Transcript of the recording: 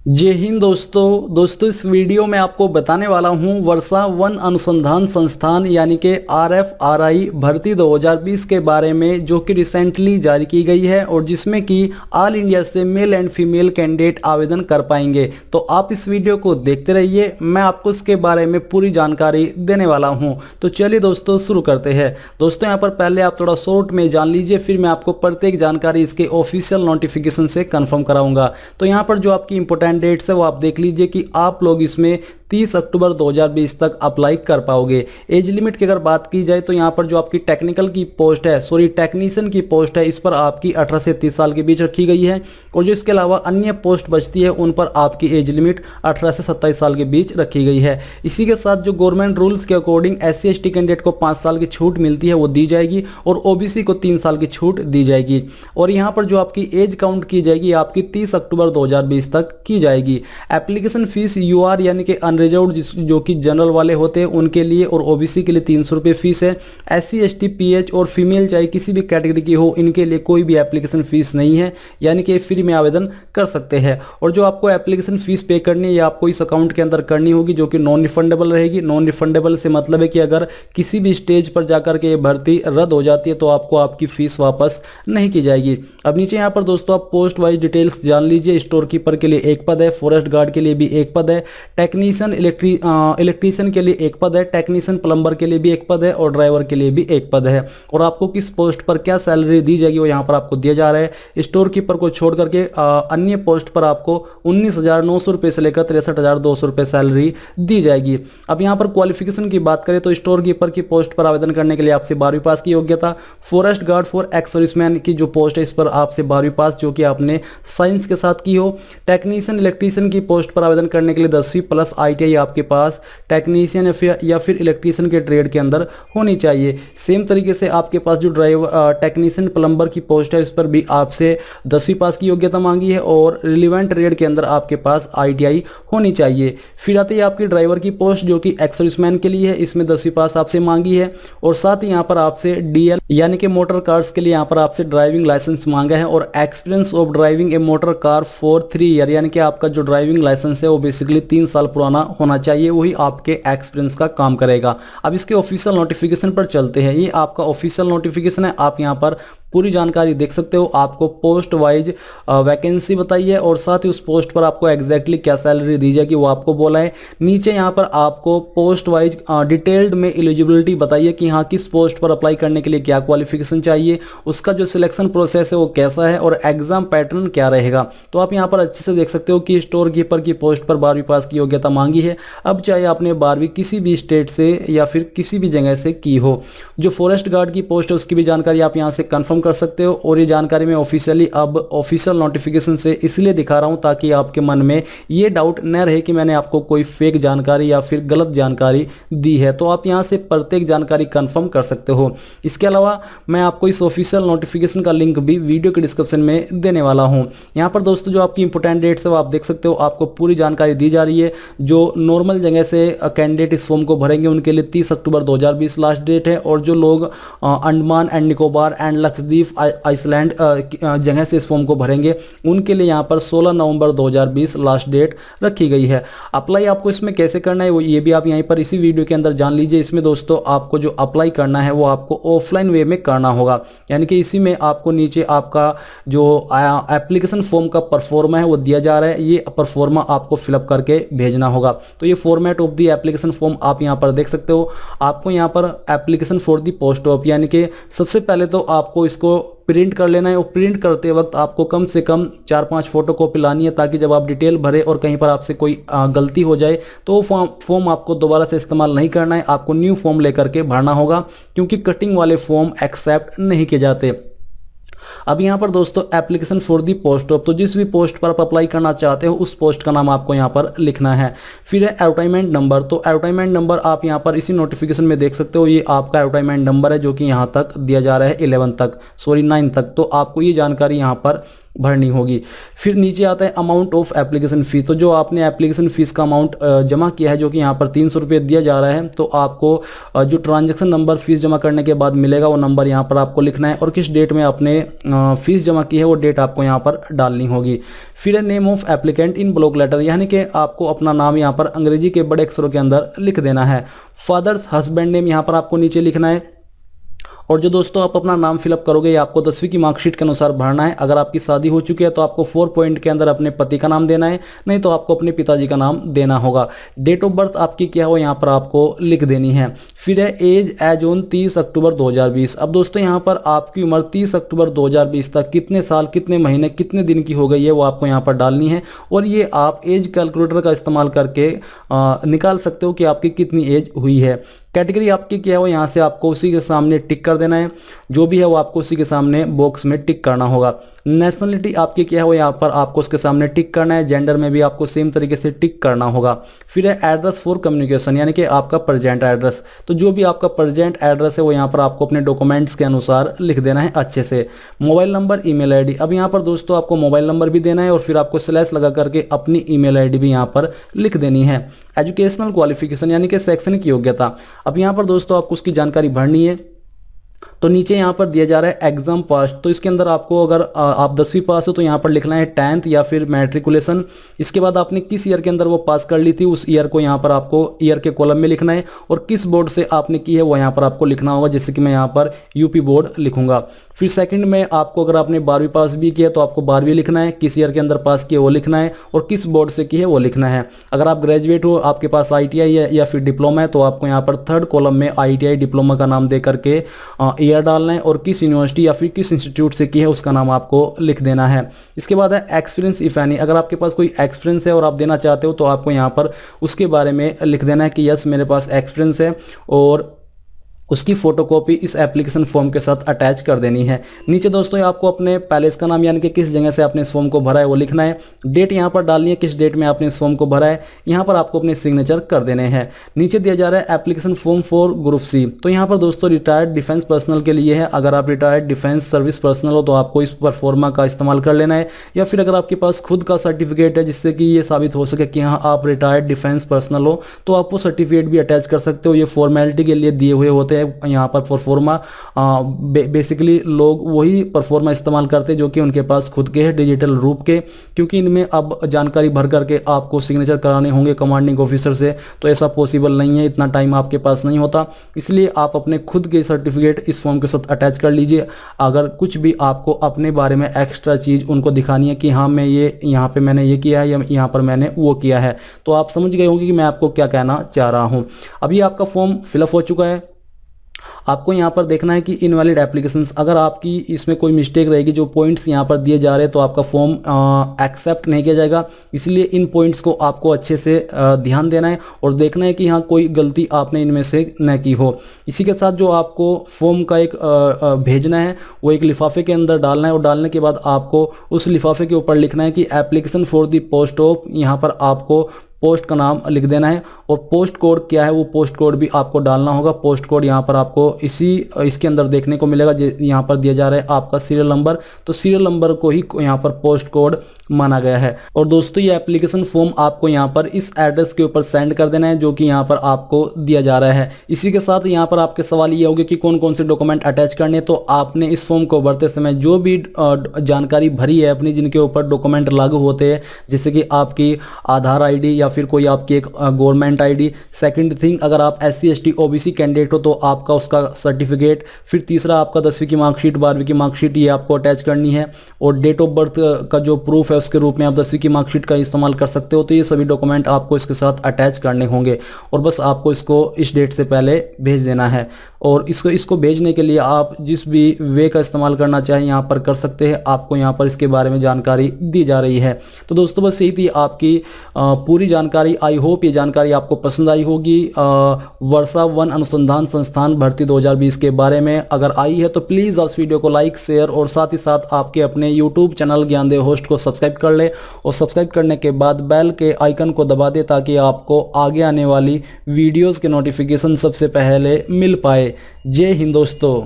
जय हिंद दोस्तों इस वीडियो में आपको बताने वाला हूं वर्षा वन अनुसंधान संस्थान यानी कि RFRI भर्ती 2020 के बारे में, जो कि रिसेंटली जारी की गई है और जिसमें कि ऑल इंडिया से मेल एंड फीमेल कैंडिडेट आवेदन कर पाएंगे। तो आप इस वीडियो को देखते रहिए, मैं आपको इसके बारे में पूरी जानकारी देने वाला हूँ। तो चलिए दोस्तों शुरू करते हैं। दोस्तों यहाँ पर पहले आप थोड़ा शॉर्ट में जान लीजिए, फिर मैं आपको प्रत्येक जानकारी इसके ऑफिशियल नोटिफिकेशन से कंफर्म कराऊंगा। तो यहाँ पर जो आपकी इंपोर्टेंट डेट्स है वो आप देख लीजिए कि आप लोग इसमें 30 अक्टूबर 2020 तक अप्लाई कर पाओगे। एज लिमिट की अगर बात की जाए तो यहाँ पर जो आपकी टेक्निकल की पोस्ट है, टेक्नीशियन की पोस्ट है, इस पर आपकी 18 से 30 साल के बीच रखी गई है। और जो इसके अलावा अन्य पोस्ट बचती है उन पर आपकी एज लिमिट 18 से 27 साल के बीच रखी गई है। इसी के साथ जो गवर्नमेंट रूल्स के अकॉर्डिंग SC/ST कैंडिडेट को 5 साल की छूट मिलती है वो दी जाएगी और OBC को 3 साल की छूट दी जाएगी। और यहाँ पर जो आपकी एज काउंट की जाएगी आपकी 30 अक्टूबर 2020 तक की जाएगी। एप्लीकेशन फीस UR यानी कि अनरिजर्व्ड जो कि जनरल वाले होते हैं उनके लिए और OBC के लिए 300 रुपये फीस है। SC/ST PH और फीमेल चाहे किसी भी कैटेगरी की हो, इनके लिए कोई भी एप्लीकेशन फीस नहीं है, यानी कि फ्री में आवेदन कर सकते हैं। और जो आपको एप्लीकेशन फीस पे करनी है ये आपको इस अकाउंट के अंदर करनी होगी, जो कि नॉन रिफंडेबल रहेगी। नॉन रिफंडेबल से मतलब है कि अगर किसी भी स्टेज पर जाकर के ये भर्ती रद्द हो जाती है तो आपको आपकी फीस वापस नहीं की जाएगी। अब नीचे यहाँ पर दोस्तों आप पोस्ट वाइज डिटेल्स जान लीजिए। स्टोर कीपर के लिए एक पद है, फॉरेस्ट गार्ड के लिए भी एक पद है, टेक्नीशियन इलेक्ट्रीशियन के लिए एक पद है, टेक्नीशियन प्लम्बर के लिए भी एक पद है और ड्राइवर के लिए भी एक पद है। और आपको किस पोस्ट पर क्या सैलरी दी जाएगी वो यहाँ पर आपको दिया जा रहा है। स्टोर कीपर को छोड़ करके अन्य पोस्ट पर आपको 19,900 रुपये से लेकर 63,200 रुपये सैलरी दी जाएगी। अब यहाँ पर क्वालिफिकेशन की बात करें तो स्टोर कीपर की पोस्ट पर आवेदन करने के लिए आपसे 12वीं पास की योग्यता। Forest guard for ex serviceman की जो पोस्ट है इस पर आपसे 12वीं पास जो कि आपने साइंस के साथ की हो। टेक्नीशियन इलेक्ट्रीशियन की पोस्ट पर आवेदन करने के लिए 10वीं प्लस ITI आपके पास टेक्नीशियन या फिर इलेक्ट्रीशियन के ट्रेड के अंदर होनी चाहिए। सेम तरीके से आपके पास जो टेक्नीशियन प्लम्बर की पोस्ट है इस पर भी आपसे 10वीं पास की योग्यता मांगी है और रिलेवेंट ट्रेड के अंदर आपके पास ITI होनी चाहिए। फिर आती है आपकी ड्राइवर की पोस्ट जो कि एक्स सर्विसमैन के लिए है, इसमें 10वीं पास आपसे मांगी है। और साथ ही यहाँ पर आपसे DL यानी कि मोटर कार्स के लिए यहाँ पर आपसे ड्राइविंग लाइसेंस मांगा है और experience of driving A motor car for 3 year, यानी कि आपका जो ड्राइविंग लाइसेंस है वो बेसिकली 3 साल पुराना होना चाहिए, वही आपके एक्सपीरियंस का काम करेगा। अब इसके ऑफिशियल नोटिफिकेशन पर चलते हैं। ये आपका ऑफिशियल नोटिफिकेशन है, आप यहाँ पर पूरी जानकारी देख सकते हो। आपको पोस्ट वाइज वैकेंसी बताई है और साथ ही उस पोस्ट पर आपको एग्जैक्टली क्या सैलरी दी जाएगी वो आपको बोला है। नीचे यहाँ पर आपको पोस्ट वाइज डिटेल्ड में एलिजिबिलिटी बताइए कि हाँ किस पोस्ट पर अप्लाई करने के लिए क्या क्वालिफिकेशन चाहिए, उसका जो सिलेक्शन प्रोसेस है वो कैसा है और एग्जाम पैटर्न क्या रहेगा। तो आप यहाँ पर अच्छे से देख सकते हो कि स्टोर कीपर की पोस्ट पर 12वीं पास की योग्यता मांगी है। अब चाहे आपने 12वीं किसी भी स्टेट से या फिर किसी भी जगह से की हो। जो फॉरेस्ट गार्ड की पोस्ट है उसकी भी जानकारी आप यहाँ से कंफर्म कर सकते हो। और ये जानकारी मैं ऑफिशियली अब ऑफिशियल नोटिफिकेशन से इसलिए दिखा रहा हूं ताकि आपके मन में ये डाउट न रहे कि मैंने आपको कोई फेक जानकारी या फिर गलत जानकारी दी है। तो आप यहां से प्रत्येक जानकारी कंफर्म कर सकते हो। इसके अलावा मैं आपको इस ऑफिशियल नोटिफिकेशन का लिंक भी वीडियो के डिस्क्रिप्शन में देने वाला हूं। यहां पर दोस्तों जो आपकी इंपोर्टेंट डेट्स है वो आप देख सकते हो, आपको पूरी जानकारी दी जा रही है। जो नॉर्मल जगह से कैंडिडेट इस फॉर्म को भरेंगे उनके लिए 30 अक्टूबर 2020 लास्ट डेट है और जो लोग Andaman and Nicobar and Lakshadweep island जगह से इस फॉर्म को भरेंगे उनके लिए यहाँ पर 16 नवंबर 2020 लास्ट डेट रखी गई है। अप्लाई आपको इसमें कैसे करना है वो ये भी आप यहीं पर इसी वीडियो के अंदर जान लीजिए। इसमें दोस्तों आपको जो अप्लाई करना है वो आपको ऑफलाइन वे में करना होगा, यानी कि इसी में आपको नीचे आपका जो एप्लीकेशन फॉर्म का परफॉर्मा है वो दिया जा रहा है, ये परफॉर्मा आपको फिलअप करके भेजना होगा। तो ये format of the application form आप यहाँ पर देख सकते हो। आपको यहाँ पर application for the post of, यानी कि सबसे पहले तो आपको इसको प्रिंट कर लेना है और प्रिंट करते वक्त आपको कम से कम 4-5 फोटो कॉपी लानी है ताकि जब आप डिटेल भरे और कहीं पर आपसे कोई गलती हो जाए तो फॉर्म आपको दोबारा से इस्तेमाल नहीं करना है, आपको न्यू फॉर्म लेकर के भरना होगा, क्योंकि कटिंग वाले फॉर्म एक्सेप्ट नहीं किए जाते। अब यहाँ पर दोस्तों application for the post of, तो जिस भी पोस्ट पर आप अप्लाई करना चाहते हो उस पोस्ट का नाम आपको यहाँ पर लिखना है। फिर है एडवर्टाइजमेंट नंबर, तो एडवर्टाइजमेंट नंबर आप यहाँ पर इसी नोटिफिकेशन में देख सकते हो, ये आपका एडवर्टाइजमेंट नंबर है जो कि यहाँ तक दिया जा रहा है 9 तक। तो आपको ये जानकारी यहाँ पर भरनी होगी। फिर नीचे आता है अमाउंट ऑफ एप्लीकेशन फ़ीस। तो जो आपने एप्लीकेशन फ़ीस का अमाउंट जमा किया है, जो कि यहाँ पर 300 रुपये दिया जा रहा है, तो आपको जो ट्रांजैक्शन नंबर फीस जमा करने के बाद मिलेगा वो नंबर यहाँ पर आपको लिखना है, और किस डेट में आपने फीस जमा की है वो डेट आपको यहाँ पर डालनी होगी। फिर है name of applicant in block letter, यानी कि आपको अपना नाम यहाँ पर अंग्रेजी के बड़े अक्षरों के अंदर लिख देना है। फादर्स हस्बैंड नेम यहाँ पर आपको नीचे लिखना है। और जो दोस्तों आप अपना नाम फिलअप करोगे ये आपको 10वीं की मार्कशीट के अनुसार भरना है। अगर आपकी शादी हो चुकी है तो आपको 4 पॉइंट के अंदर अपने पति का नाम देना है, नहीं तो आपको अपने पिताजी का नाम देना होगा। डेट ऑफ बर्थ आपकी क्या हो यहाँ पर आपको लिख देनी है। फिर है एज ऑन 30 अक्टूबर 2020। अब दोस्तों यहाँ पर आपकी उम्र 30 अक्टूबर 2020 तक कितने साल, कितने महीने, कितने दिन की हो गई है वो आपको यहाँ पर डालनी है, और ये आप एज कैलकुलेटर का इस्तेमाल करके निकाल सकते हो कि आपकी कितनी एज हुई है। कैटेगरी आपकी क्या हो यहाँ से आपको उसी के सामने टिक कर देना है, जो भी है वो आपको उसी के सामने बॉक्स में टिक करना होगा। नेशनलिटी आपकी क्या है वो यहाँ पर आपको उसके सामने टिक करना है। जेंडर में भी आपको सेम तरीके से टिक करना होगा। फिर है एड्रेस फॉर कम्युनिकेशन, यानी कि आपका प्रेजेंट एड्रेस। तो जो भी आपका प्रेजेंट एड्रेस है वो यहाँ पर आपको अपने डॉक्यूमेंट्स के अनुसार लिख देना है अच्छे से। Mobile number, email ID. अब यहाँ पर दोस्तों आपको मोबाइल नंबर भी देना है, और फिर आपको स्लैश लगा करके अपनी ईमेल आईडी भी यहाँ पर लिख देनी है। एजुकेशनल क्वालिफिकेशन, यानी कि शैक्षणिक योग्यता। अब यहाँ पर दोस्तों आपको उसकी जानकारी भरनी है। तो नीचे यहाँ पर दिया जा रहा है एग्जाम पास। तो इसके अंदर आपको अगर आप 10वीं पास हो तो यहाँ पर लिखना है 10th या फिर मैट्रिकुलेशन। इसके बाद आपने किस ईयर के अंदर वो पास कर ली थी उस ईयर को यहाँ पर आपको ईयर के कॉलम में लिखना है, और किस बोर्ड से आपने की है वो यहाँ पर आपको लिखना होगा, जैसे कि मैं यहाँ पर यूपी बोर्ड लिखूंगा। फिर सेकंड में आपको अगर आपने 12वीं पास भी किया तो आपको 12वीं लिखना है, किस ईयर के अंदर पास किया वो लिखना है, और किस बोर्ड से की है वो लिखना है। अगर आप ग्रेजुएट हो, आपके पास ITI है या फिर डिप्लोमा है, तो आपको यहाँ पर थर्ड कॉलम में ITI डिप्लोमा का नाम दे करके ईयर डालना है, और किस यूनिवर्सिटी या फिर किस इंस्टीट्यूट से की है उसका नाम आपको लिख देना है। इसके बाद है एक्सपीरियंस इफ एनी। अगर आपके पास कोई एक्सपीरियंस है और आप देना चाहते हो तो आपको यहाँ पर उसके बारे में लिख देना है कि यस मेरे पास एक्सपीरियंस है, और उसकी फोटोकॉपी इस एप्लीकेशन फॉर्म के साथ अटैच कर देनी है। नीचे दोस्तों आपको अपने पैलेस का नाम, यानी कि किस जगह से आपने इस फॉर्म को भरा है वो लिखना है। डेट यहाँ पर डालनी है, किस डेट में आपने इस फॉर्म को भरा है, यहाँ पर आपको अपने सिग्नेचर कर देने हैं। नीचे दिया जा रहा है application form for group C. तो यहाँ पर दोस्तों रिटायर्ड डिफेंस पर्सनल के लिए है। अगर आप रिटायर्ड डिफेंस सर्विस पर्सनल हो तो आपको इस परफॉर्मा का इस्तेमाल कर लेना है, या फिर अगर आपके पास खुद का सर्टिफिकेट है जिससे कि ये साबित हो सके कि हाँ आप रिटायर्ड डिफेंस पर्सनल हो, तो आप वो सर्टिफिकेट भी अटैच कर सकते हो। ये फॉर्मेलिटी के लिए दिए हुए होते हैं यहाँ पर परफॉर्मा। बेसिकली लोग वही परफॉर्मा इस्तेमाल करते हैं जो कि उनके पास खुद के हैं डिजिटल रूप के, क्योंकि इनमें अब जानकारी भर करके आपको सिग्नेचर कराने होंगे कमांडिंग ऑफिसर से, तो ऐसा पॉसिबल नहीं है, इतना टाइम आपके पास नहीं होता। इसलिए आप अपने खुद के सर्टिफिकेट इस फॉर्म के साथ अटैच कर लीजिए। अगर कुछ भी आपको अपने बारे में एक्स्ट्रा चीज़ उनको दिखानी है कि हाँ मैं ये यहाँ पे मैंने ये किया है या यहाँ पर मैंने वो किया है, तो आप समझ गए होंगे कि मैं आपको क्या कहना चाह रहा हूँ। अभी आपका फॉर्म फिलअप हो चुका है। आपको यहाँ पर देखना है कि इनवैलिड एप्लीकेशंस, अगर आपकी इसमें कोई मिस्टेक रहेगी, जो पॉइंट्स यहाँ पर दिए जा रहे हैं, तो आपका फॉर्म एक्सेप्ट नहीं किया जाएगा। इसलिए इन पॉइंट्स को आपको अच्छे से ध्यान देना है और देखना है कि हाँ कोई गलती आपने इनमें से न की हो। इसी के साथ जो आपको फॉर्म का एक भेजना है वो एक लिफाफे के अंदर डालना है, और डालने के बाद आपको उस लिफाफे के ऊपर लिखना है कि application for the post of, यहाँ पर आपको पोस्ट का नाम लिख देना है, और पोस्ट कोड क्या है वो पोस्ट कोड भी आपको डालना होगा। पोस्ट कोड यहाँ पर आपको इसके अंदर देखने को मिलेगा। यहाँ पर दिया जा रहा है आपका सीरियल नंबर, तो सीरियल नंबर को ही यहाँ पर पोस्ट कोड माना गया है। और दोस्तों ये एप्लीकेशन फॉर्म आपको यहाँ पर इस एड्रेस के ऊपर सेंड कर देना है जो कि यहाँ पर आपको दिया जा रहा है। इसी के साथ यहाँ पर आपके सवाल ये होंगे कि कौन कौन से डॉक्यूमेंट अटैच करने, तो आपने इस फॉर्म को भरते समय जो भी जानकारी भरी है अपनी, जिनके ऊपर डॉक्यूमेंट लागू होते हैं, जैसे कि आपकी आधार ID या फिर कोई आपकी एक गवर्नमेंट ID। सेकंड थिंग, अगर आप SC ST OBC कैंडिडेट हो तो आपका उसका सर्टिफिकेट। फिर तीसरा आपका 10वीं की मार्कशीट, 12वीं की मार्कशीट, ये आपको अटैच करनी है। और डेट ऑफ बर्थ का जो प्रूफ है उसके रूप में आप 10वीं की मार्कशीट का इस्तेमाल कर सकते हो। तो ये सभी डॉक्यूमेंट आपको इसके साथ अटैच करने होंगे, और बस आपको इसको इस डेट से पहले भेज देना है। और इसको भेजने के लिए आप जिस भी वे का इस्तेमाल करना चाहें यहाँ पर कर सकते हैं। आपको यहाँ पर इसके बारे में जानकारी दी जा रही है। तो दोस्तों बस यही थी आपकी पूरी जानकारी। आई होप ये जानकारी आपको पसंद आई होगी वर्षा वन अनुसंधान संस्थान भर्ती 2020 के बारे में। अगर आई है तो प्लीज़ आप वीडियो को लाइक, शेयर और साथ ही साथ आपके अपने यूट्यूब चैनल ज्ञानदेव होस्ट को सब्सक्राइब कर ले, और सब्सक्राइब करने के बाद बेल के आइकन को दबा दे ताकि आपको आगे आने वाली वीडियोज़ के नोटिफिकेशन सबसे पहले मिल पाए। जय हिंद दोस्तों।